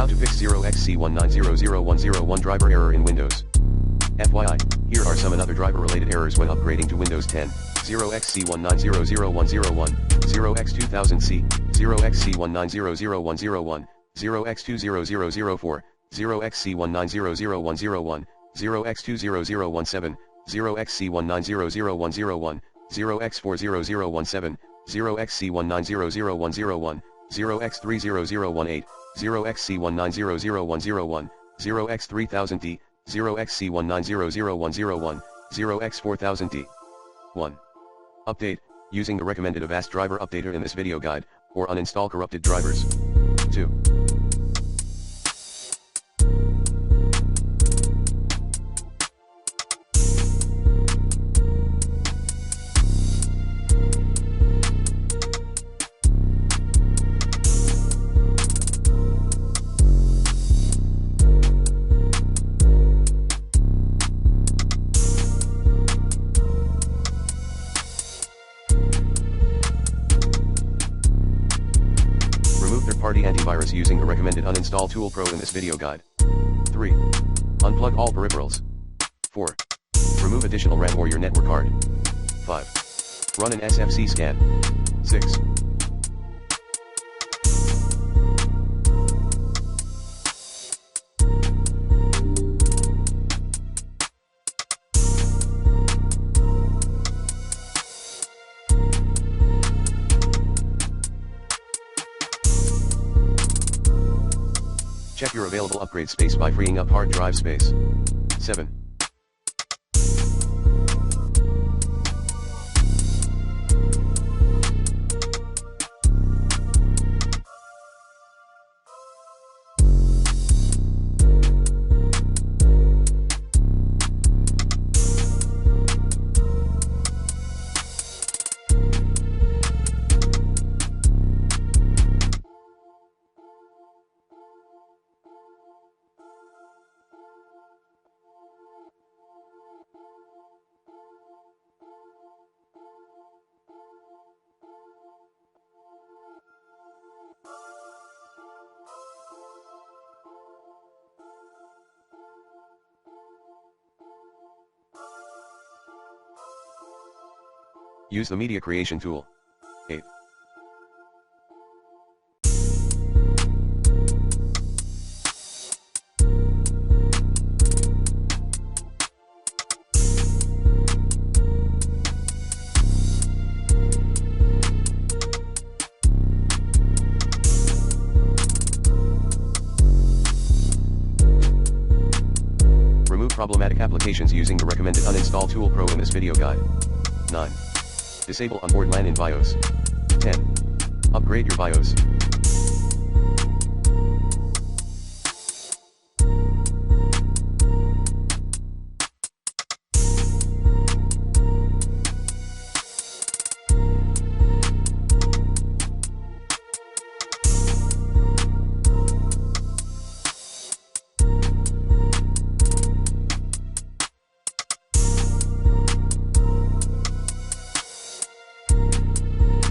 How to fix 0xC1900101 driver error in Windows. FYI, here are some another driver-related errors when upgrading to Windows 10. 0xC1900101, 0x2000C, 0xC1900101, 0x20004, 0xC1900101, 0x20017, 0xC1900101, 0x40017, 0xC1900101, 0x30018, 0xC1900101, 0x3000D, 0xC1900101, 0x4000D. 1. Update, using the recommended Avast driver updater in this video guide, or uninstall corrupted drivers. 2. Third-party antivirus using the recommended uninstall tool pro in this video guide. 3. Unplug all peripherals. 4. Remove additional RAM or your network card. 5. Run an SFC scan. 6. Check your available upgrade space by freeing up hard drive space. 7. Use the media creation tool. 8. Remove problematic applications using the recommended uninstall tool pro in this video guide. 9. Disable onboard LAN in BIOS. 10. Upgrade your BIOS.